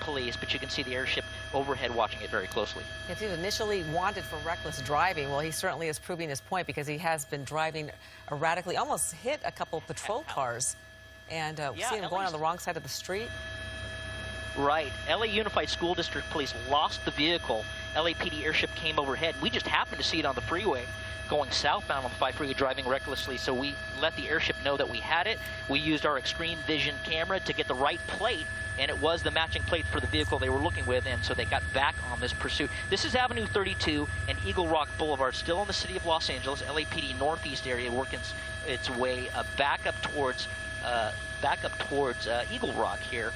police, but you can see the airship overhead watching it very closely. If he was initially wanted for reckless driving, well, he certainly is proving his point because he has been driving erratically, almost hit a couple patrol cars, and we see him going on the wrong side of the street. Right. LA Unified School District Police lost the vehicle. LAPD airship came overhead. We just happened to see it on the freeway going southbound on the 5 freeway, driving recklessly, so we let the airship know that we had it. We used our Extreme Vision camera to get the right plate, and it was the matching plate for the vehicle they were looking with, and so they got back on this pursuit. This is Avenue 32 and Eagle Rock Boulevard, still in the city of Los Angeles. LAPD northeast area working its way back up towards Eagle Rock here.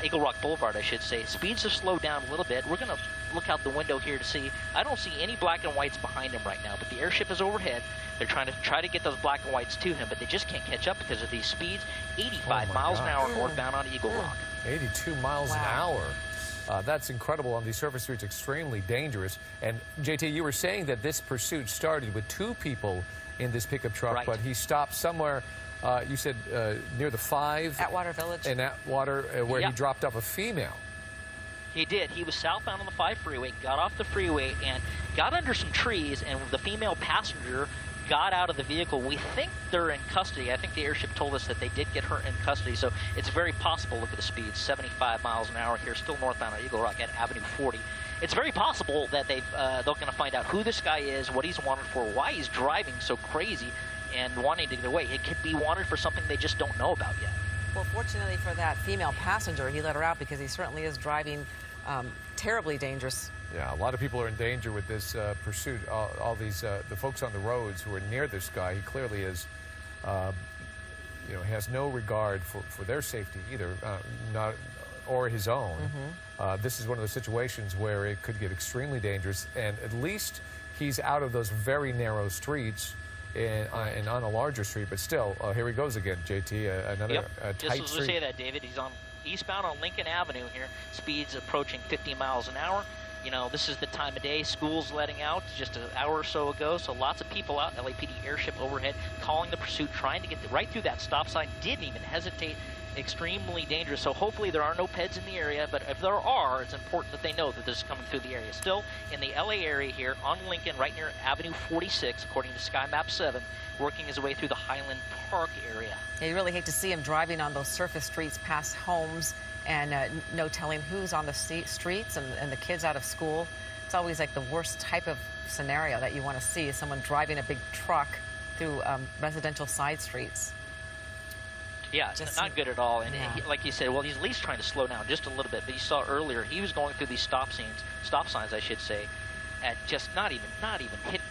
Eagle Rock Boulevard, I should say. Speeds have slowed down a little bit. We're going to look out the window here to see. I don't see any black and whites behind him right now, but the airship is overhead. They're trying to get those black and whites to him, but they just can't catch up because of these speeds. 85 miles an hour northbound on Eagle Rock. 82 miles an hour. That's incredible on these surface streets, extremely dangerous. And JT, you were saying that this pursuit started with 2 people in this pickup truck, but he stopped somewhere. You said near the 5 Atwater Village. In Atwater, where he dropped off a female. He did. He was southbound on the 5 freeway, got off the freeway, and got under some trees, and the female passenger got out of the vehicle. We think they're in custody. I think the airship told us that they did get her in custody, so it's very possible. Look at the speeds, 75 miles an hour here, still northbound on Eagle Rock at Avenue 40. It's very possible that they're going to find out who this guy is, what he's wanted for, why he's driving so crazy, and wanting to get away. It could be wanted for something they just don't know about yet. Well, fortunately for that female passenger, he let her out because he certainly is driving terribly dangerous. Yeah, a lot of people are in danger with this pursuit. All these, the folks on the roads who are near this guy, he clearly is, has no regard for their safety either, or his own. This is one of those situations where it could get extremely dangerous, and at least he's out of those very narrow streets and on a larger street, but still, here he goes again, JT, another tight street. Just to say that, David, he's on eastbound on Lincoln Avenue here, speeds approaching 50 miles an hour. You know, this is the time of day, school's letting out just an hour or so ago, so lots of people out, LAPD airship overhead, calling the pursuit, trying to get right through that stop sign, didn't even hesitate. Extremely dangerous, so hopefully there are no peds in the area, but if there are, it's important that they know that this is coming through the area. Still in the LA area here on Lincoln, right near Avenue 46, according to Sky Map 7, working his way through the Highland Park area. Yeah, you really hate to see him driving on those surface streets past homes and no telling who's on the streets and the kids out of school. It's always like the worst type of scenario that you want to see, is someone driving a big truck through residential side streets. Yeah, not good at all. And like you said, well, he's at least trying to slow down just a little bit. But you saw earlier, he was going through these stop signs, I should say, at just not even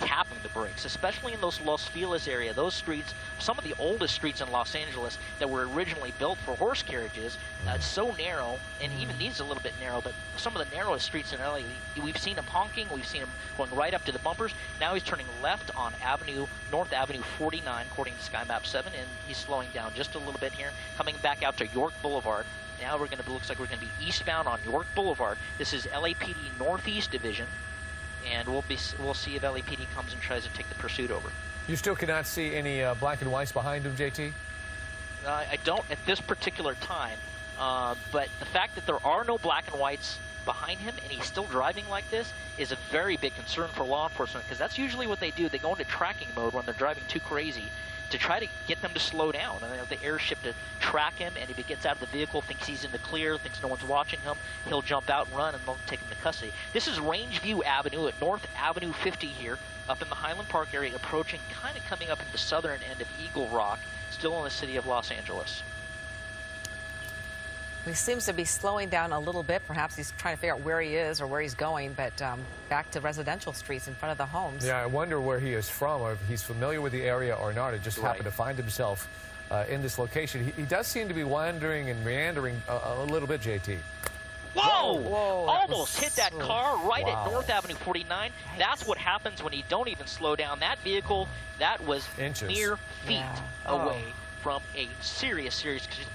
tapping the brakes, especially in those Los Feliz area. Those streets, some of the oldest streets in Los Angeles that were originally built for horse carriages. It's so narrow, and even these are a little bit narrow, but some of the narrowest streets in LA, we've seen him honking, we've seen him going right up to the bumpers. Now he's turning left on North Avenue 49, according to Sky Map 7, and he's slowing down just a little bit here, coming back out to York Boulevard. Now looks like we're going to be eastbound on York Boulevard. This is LAPD Northeast Division, and we'll see if LAPD comes and tries to take the pursuit over. You still cannot see any black and whites behind him, JT? I don't at this particular time, but the fact that there are no black and whites behind him and he's still driving like this is a very big concern for law enforcement, because that's usually what they do. They go into tracking mode when they're driving too crazy to try to get them to slow down, and they have the airship to track him, and if he gets out of the vehicle, thinks he's in the clear, thinks no one's watching him, he'll jump out and run, and they'll take him to custody. This is Rangeview Avenue at North Avenue 50 here, up in the Highland Park area, approaching, kind of coming up in the southern end of Eagle Rock, still in the city of Los Angeles. He seems to be slowing down a little bit. Perhaps he's trying to figure out where he is or where he's going, but back to residential streets in front of the homes. Yeah, I wonder where he is from, or if he's familiar with the area or not. It just happened to find himself in this location. He does seem to be wandering and meandering a little bit, JT. Whoa! Whoa, almost hit that car right at North Avenue 49. Yikes. That's what happens when you don't even slow down. That vehicle, that was mere feet away from a serious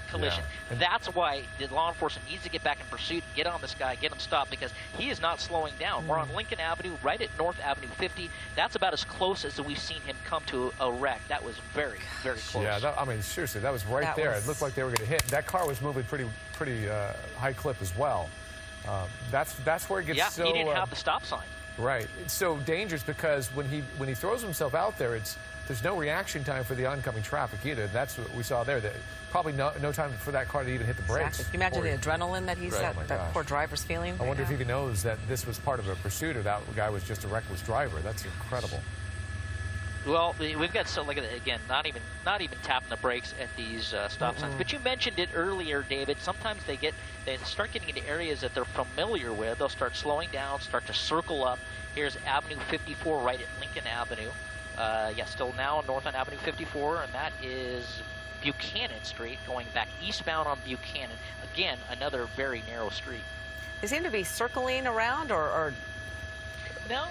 collision. Yeah. That's why the law enforcement needs to get back in pursuit, get on this guy, get him stopped, because he is not slowing down. We're on Lincoln Avenue, right at North Avenue 50. That's about as close as we've seen him come to a wreck. That was very, very close. Yeah, I mean, seriously, that was right there. It looked like they were going to hit. That car was moving pretty high clip as well. That's where it gets so. He didn't have the stop sign. Right. It's so dangerous because when he throws himself out there, there's no reaction time for the oncoming traffic either. That's what we saw there. That probably no time for that car to even hit the brakes. Exactly. Can you imagine the adrenaline that that poor driver's feeling? I wonder if he even knows that this was part of a pursuit or that guy was just a reckless driver. That's incredible. Well, we've got again, not even tapping the brakes at these stop signs. But you mentioned it earlier, David. Sometimes they start getting into areas that they're familiar with. They'll start slowing down, start to circle up. Here's Avenue 54 right at Lincoln Avenue. Still now north on Avenue 54, and that is Buchanan Street, going back eastbound on Buchanan. Again, another very narrow street. They seem to be circling around, or no.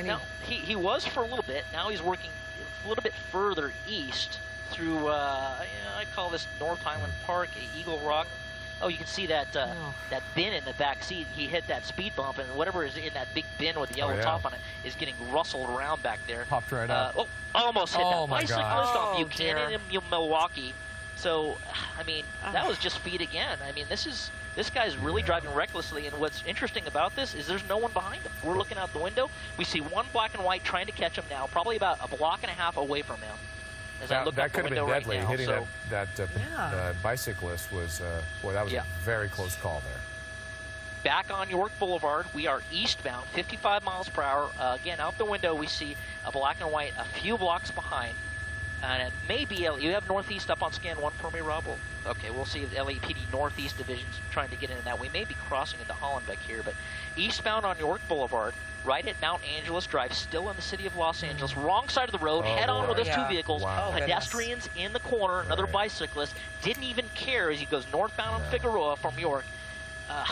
No, he was for a little bit. Now he's working a little bit further east through, I call this North Highland Park, Eagle Rock. Oh, you can see that that bin in the back seat. He hit that speed bump, and whatever is in that big bin with the yellow top on it is getting rustled around back there. Popped right up. Almost hit that bicyclist on Buchanan in Milwaukee. So, I mean, that was just speed again. I mean, this guy's really driving recklessly, and what's interesting about this is there's no one behind him. We're looking out the window. We see one black and white trying to catch him now, probably about a block and a half away from him. As I look out the window right now. That could have been deadly. Hitting that bicyclist was, that was a very close call there. Back on York Boulevard, we are eastbound, 55 miles per hour. Again, out the window, we see a black and white a few blocks behind. And it may be, you have Northeast up on scan 1 for me, Rob? Okay, we'll see the LAPD Northeast Division's trying to get into that. We may be crossing into Hollenbeck here, but eastbound on York Boulevard, right at Mount Angeles Drive, still in the city of Los Angeles, wrong side of the road, head on with those two vehicles, pedestrians in the corner, another bicyclist, didn't even care as he goes northbound on Figueroa from York.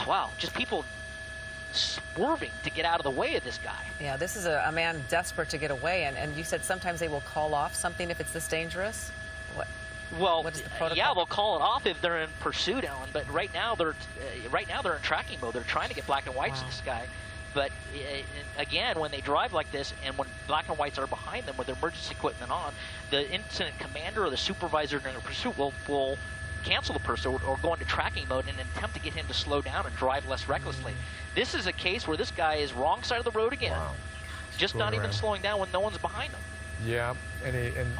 Wow, just people swerving to get out of the way of this guy. Yeah, this is a man desperate to get away, and you said sometimes they will call off something if it's this dangerous? What is the protocol? Yeah, they'll call it off if they're in pursuit, Ellen, but right now they're in tracking mode. They're trying to get black and whites to this guy. But again, when they drive like this and when black and whites are behind them with their emergency equipment on, the incident commander or the supervisor during a pursuit will cancel the pursuit or go into tracking mode in an attempt to get him to slow down and drive less recklessly. This is a case where this guy is wrong side of the road again, just not even slowing down when no one's behind him. Yeah, and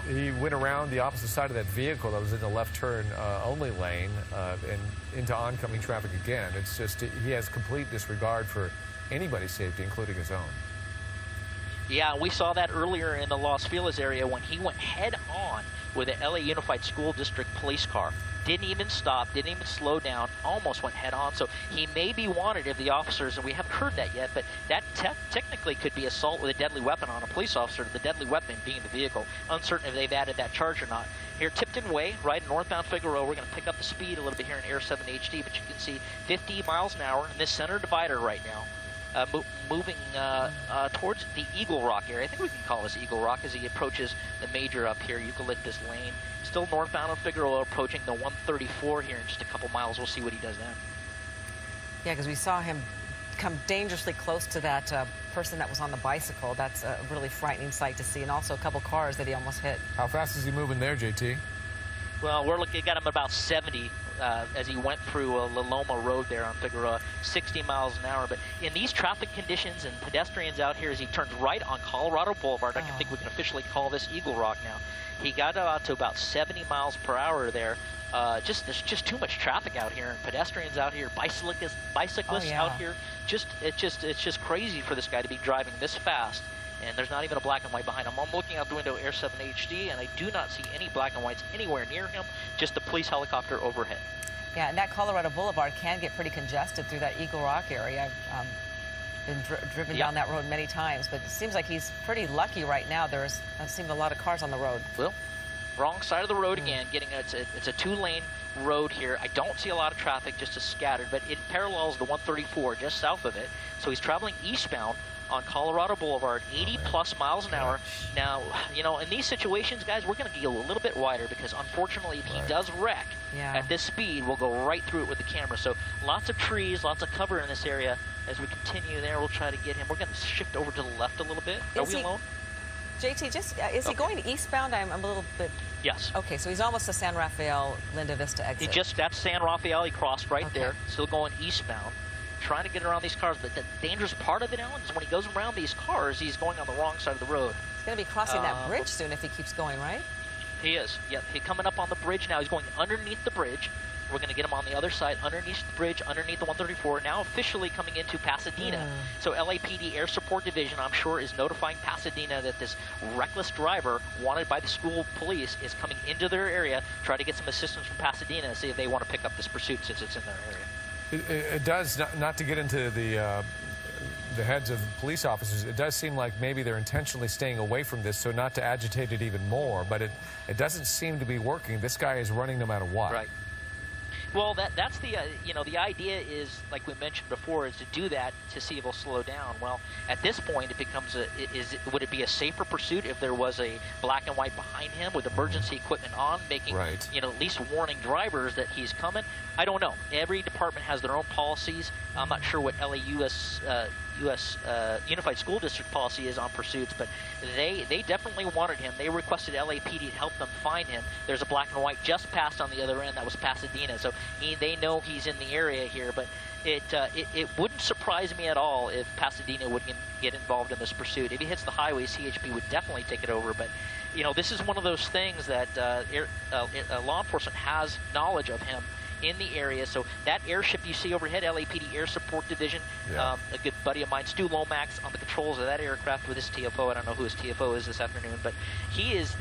he went around the opposite side of that vehicle that was in the left turn only lane and into oncoming traffic again. It's just he has complete disregard for anybody's safety, including his own. Yeah, we saw that earlier in the Los Feliz area when he went head-on with an LA Unified School District police car. Didn't even stop, didn't even slow down, almost went head-on. So he may be wanted if the officers, and we haven't heard that yet, but that technically could be assault with a deadly weapon on a police officer, the deadly weapon being the vehicle. Uncertain if they've added that charge or not. Here, Tipton Way, right northbound Figueroa, we're going to pick up the speed a little bit here in Air 7 HD, but you can see 50 miles an hour in this center divider right now. Moving towards the Eagle Rock area. I think we can call this Eagle Rock as he approaches the major up here, Eucalyptus Lane. Still northbound on Figueroa, approaching the 134 here in just a couple miles. We'll see what he does then. Yeah, because we saw him come dangerously close to that person that was on the bicycle. That's a really frightening sight to see, and also a couple cars that he almost hit. How fast is he moving there, JT? Well, we're looking at him about 70 as he went through La Loma Road there on Figueroa, 60 miles an hour. But in these traffic conditions and pedestrians out here as he turns right on Colorado Boulevard, I think we can officially call this Eagle Rock now. He got out to about 70 miles per hour there. There's just too much traffic out here, and pedestrians out here, bicyclists out here. It's just crazy for this guy to be driving this fast. And there's not even a black and white behind him. I'm looking out the window, Air 7 HD, and I do not see any black and whites anywhere near him, just a police helicopter overhead. Yeah, and that Colorado Boulevard can get pretty congested through that Eagle Rock area. I've been driven down that road many times, but it seems like he's pretty lucky right now. There's seemed a lot of cars on the road. Well, wrong side of the road again. It's a two-lane road here. I don't see a lot of traffic, just a scattered, but it parallels the 134 just south of it. So he's traveling eastbound on Colorado Boulevard, 80-plus miles an hour. Now, in these situations, guys, we're going to go a little bit wider because, unfortunately, if he does wreck at this speed, we'll go right through it with the camera. So lots of trees, lots of cover in this area. As we continue there, we'll try to get him. We're going to shift over to the left a little bit. Are we alone? JT, is he going eastbound? I'm a little bit... Yes. Okay, so he's almost to San Rafael, Linda Vista exit. That's San Rafael. He crossed right there. Still going eastbound. trying to get around these cars. But the dangerous part of it, Alan, is when he goes around these cars, he's going on the wrong side of the road. He's going to be crossing that bridge soon if he keeps going, right? He is. Yep. He's coming up on the bridge now. He's going underneath the bridge. We're going to get him on the other side, underneath the bridge, underneath the 134, now officially coming into Pasadena. So LAPD Air Support Division, I'm sure, is notifying Pasadena that this reckless driver, wanted by the school police, is coming into their area, try to get some assistance from Pasadena to see if they want to pick up this pursuit since it's in their area. It does, not to get into the heads of police officers, it does seem like maybe they're intentionally staying away from this so not to agitate it even more, but it doesn't seem to be working. This guy is running no matter what. Right. Well, that's the, the idea is, like we mentioned before, is to do that to see if it'll slow down. Well, at this point, it becomes would it be a safer pursuit if there was a black and white behind him with emergency equipment on, making, at least warning drivers that he's coming? I don't know. Every department has their own policies. I'm not sure what LAUS Unified School District policy is on pursuits, but they definitely wanted him. They requested LAPD to help them find him. There's a black and white just passed on the other end. That was Pasadena, so they know he's in the area here. But it wouldn't surprise me at all if Pasadena would get involved in this pursuit. If he hits the highway, CHP would definitely take it over. But this is one of those things that law enforcement has knowledge of him in the area. So that airship you see overhead, LAPD Air Support Division, a good buddy of mine, Stu Lomax, on the controls of that aircraft with his TFO. I don't know who his TFO is this afternoon, but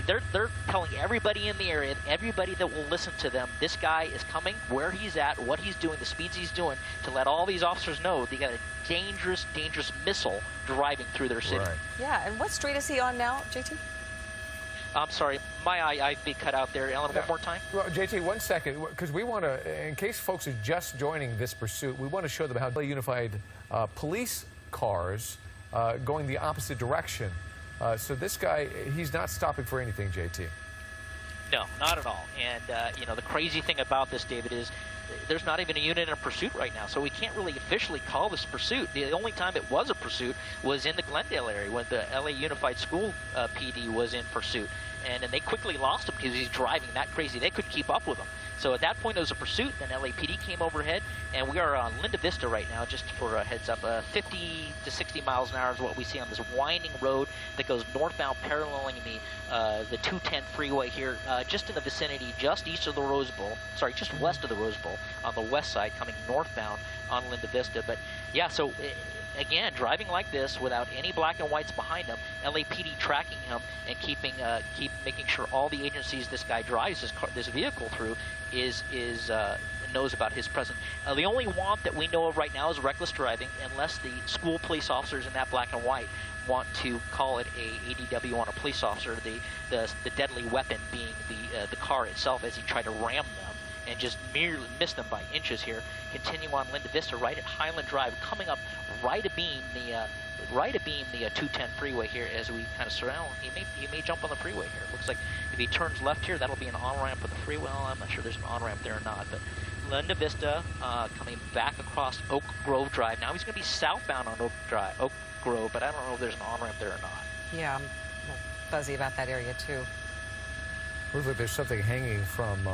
they're telling everybody in the area, everybody that will listen to them, this guy is coming, where he's at, what he's doing, the speeds he's doing, to let all these officers know they got a dangerous missile driving through their city. Right. Yeah, and what street is he on now, JT? I'm sorry, my I've been cut out there. Ellen, one more time? Well, JT, 1 second, because we want to, in case folks are just joining this pursuit, we want to show them how unified police cars going the opposite direction. So this guy, he's not stopping for anything, JT. No, not at all. And, the crazy thing about this, David, is there's not even a unit in pursuit right now, so we can't really officially call this pursuit. The only time it was a pursuit was in the Glendale area when the LA Unified School PD was in pursuit. And they quickly lost him because he's driving that crazy. They couldn't keep up with him. So at that point, it was a pursuit. Then LAPD came overhead, and we are on Linda Vista right now, just for a heads up. 50 to 60 miles an hour is what we see on this winding road that goes northbound, paralleling the 210 freeway here, just in the vicinity, just east of the Rose Bowl. Sorry, just west of the Rose Bowl, on the west side, coming northbound on Linda Vista. But yeah, so again, driving like this without any black and whites behind him, LAPD tracking him and keep making sure all the agencies this guy drives this vehicle through knows about his presence. The only want that we know of right now is reckless driving, unless the school police officers in that black and white want to call it a ADW on a police officer, the deadly weapon being the car itself as he tried to ram them and just merely missed them by inches here. Continue on Linda Vista, right at Highland Drive, coming up right abeam the 210 freeway here as we kind of surround. He may jump on the freeway here. It looks like if he turns left here, that'll be an on-ramp of the freeway. Well, I'm not sure there's an on-ramp there or not, but Linda Vista coming back across Oak Grove Drive. Now he's going to be southbound on Oak Grove, but I don't know if there's an on-ramp there or not. Yeah, I'm fuzzy about that area too. Looks like there's something hanging from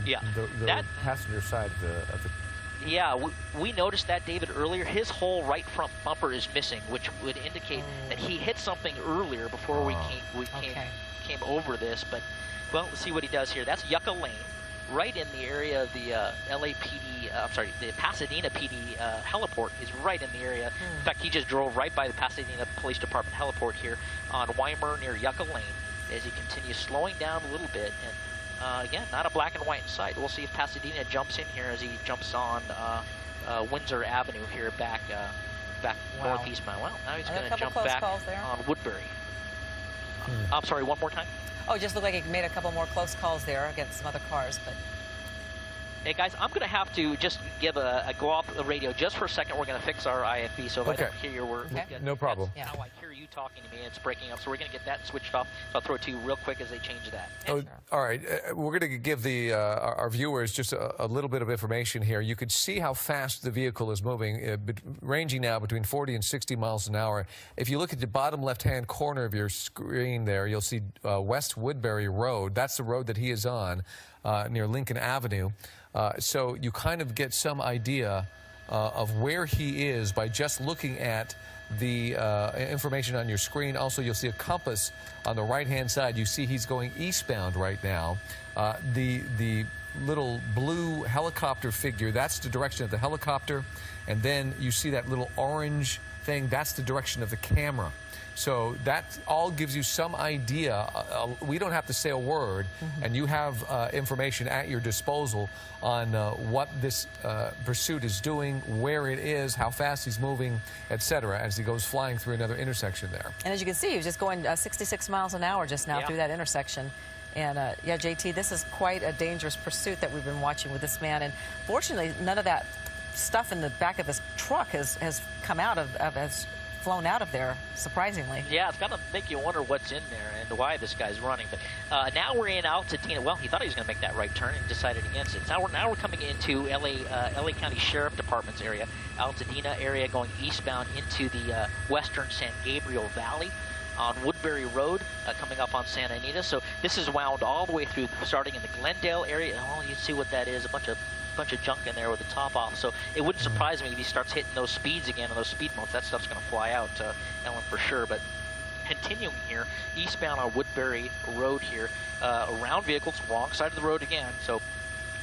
the passenger side of the Yeah, we noticed that, David, earlier. His whole right front bumper is missing, which would indicate that he hit something earlier before we came over this. But, well, let's see what he does here. That's Yucca Lane, right in the area of the the Pasadena PD heliport. He's right in the area. In fact, he just drove right by the Pasadena Police Department heliport here on Weimer near Yucca Lane as he continues slowing down a little bit. And again, not a black and white in sight. We'll see if Pasadena jumps in here as he jumps on Windsor Avenue here back northeast bound. Well, now he's going to jump back on Woodbury. I'm sorry, one more time? Oh, it just looked like he made a couple more close calls there against some other cars, but... Hey, guys, I'm going to have to just give go off the radio just for a second. We're going to fix our IFB, so if I don't hear your word... No problem. That's how I hear you talking to me, and it's breaking up, so we're going to get that switched off. So I'll throw it to you real quick as they change that. Oh, all right. We're going to give our viewers just a little bit of information here. You could see how fast the vehicle is moving, ranging now between 40 and 60 miles an hour. If you look at the bottom left-hand corner of your screen there, you'll see West Woodbury Road. That's the road that he is on, near Lincoln Avenue. So you kind of get some idea of where he is by just looking at the information on your screen. Also, you'll see a compass on the right-hand side. You see he's going eastbound right now. The little blue helicopter figure, that's the direction of the helicopter. And then you see that little orange thing, that's the direction of the camera. So that all gives you some idea. We don't have to say a word, and you have information at your disposal on what this pursuit is doing, where it is, how fast he's moving, etc., as he goes flying through another intersection there. And as you can see, he was just going 66 miles an hour just now through that intersection. And, yeah, JT, this is quite a dangerous pursuit that we've been watching with this man. And fortunately, none of that stuff in the back of his truck has come out has flown out of there, surprisingly. Yeah, it's got to make you wonder what's in there and why this guy's running. But now we're in Altadena. Well, he thought he was going to make that right turn and decided against it. Now we're coming into LA County Sheriff Department's area, Altadena area, going eastbound into the western San Gabriel Valley on Woodbury Road, coming up on Santa Anita. So this is wound all the way through, starting in the Glendale area. Oh, you see what that is, a bunch of junk in there with the top off. So it wouldn't surprise me if he starts hitting those speeds again and those speed bumps. That stuff's going to fly out, Ellen, for sure. But continuing here, eastbound on Woodbury Road here, around vehicles, wrong side of the road again. So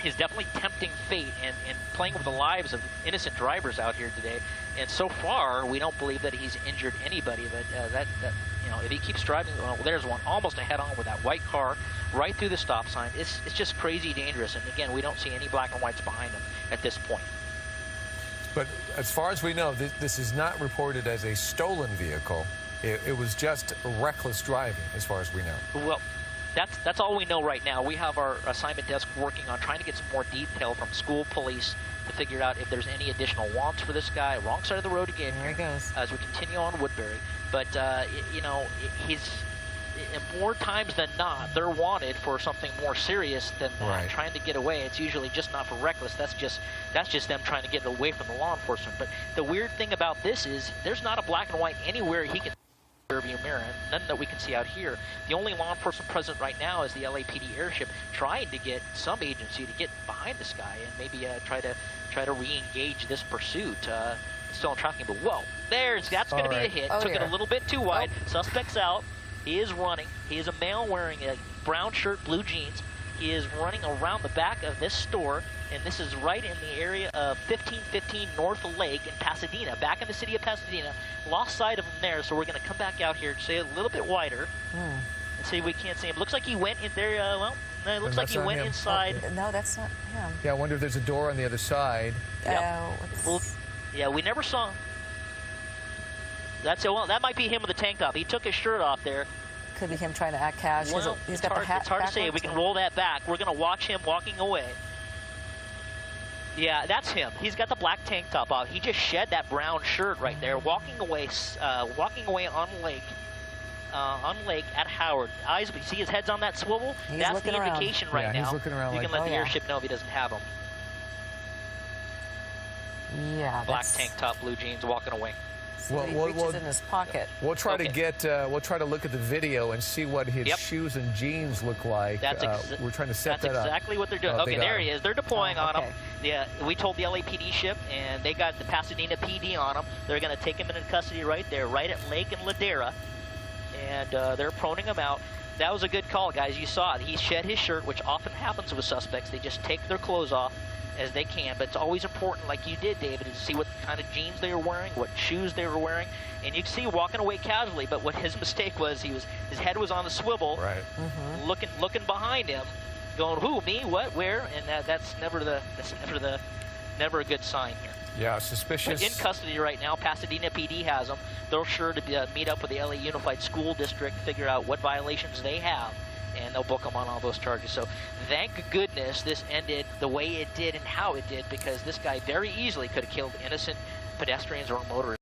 he's definitely tempting fate and playing with the lives of innocent drivers out here today. And so far, we don't believe that he's injured anybody. But you know, if he keeps driving, well, there's one almost a head-on with that white car right through the stop sign. It's just crazy dangerous. And again, we don't see any black and whites behind him at this point. But as far as we know, this is not reported as a stolen vehicle. It was just reckless driving, as far as we know. Well, that's all we know right now. We have our assignment desk working on trying to get some more detail from school police to figure out if there's any additional wants for this guy. Wrong side of the road again. There he goes. As we continue on Woodbury. But, you know, he's more times than not, they're wanted for something more serious than that. Right. Trying to get away. It's usually just not for reckless. That's just them trying to get away from the law enforcement. But the weird thing about this is there's not a black and white anywhere he can rearview mirror, and none that we can see out here. The only law enforcement present right now is the LAPD airship trying to get some agency to get behind this guy and maybe try to re-engage this pursuit. Still on tracking, but whoa, that's going to be a hit. Took it a little bit too wide. Suspect's out. He is running. He is a male wearing a brown shirt, blue jeans. He is running around the back of this store, and this is right in the area of 1515 North Lake in Pasadena, back in the city of Pasadena. Lost sight of him there, so we're going to come back out here, stay a little bit wider, and see if we can't see him. Looks like he went in there, well, it looks like he went inside. Oh, no, that's not him. Yeah, I wonder if there's a door on the other side. Well, yeah, we never saw him. That might be him with the tank top. He took his shirt off there. Could be him trying to act cash. Well, he's got the hat. It's hard to say. We can roll that back. We're going to watch him walking away. Yeah, that's him. He's got the black tank top off. He just shed that brown shirt right there, walking away on Lake at Howard. Eyes, you see his head's on that swivel? That's the indication right now. He's looking around. You can let the airship know if he doesn't have him. Yeah, black tank top, blue jeans, walking away. So he reaches in his pocket. We'll try we'll try to look at the video and see what his shoes and jeans look like. We're trying to set that up. That's exactly what they're doing. Okay, there he is. They're deploying on him. Yeah, we told the LAPD ship, and they got the Pasadena PD on him. They're going to take him into custody right there, right at Lake and Ladera, and they're proning him out. That was a good call, guys. You saw it. He shed his shirt, which often happens with suspects. They just take their clothes off as they can, but it's always important, like you did, David, to see what kind of jeans they were wearing, what shoes they were wearing, and you can see walking away casually. But what his mistake was, his head was on the swivel, right, looking behind him, going, who, me, what, where, and that's never a good sign here. Yeah, suspicious. But in custody right now. Pasadena PD has them. They're sure to meet up with the LA Unified School District, figure out what violations they have, and they'll book them on all those charges. So thank goodness this ended the way it did and how it did, because this guy very easily could have killed innocent pedestrians or motorists.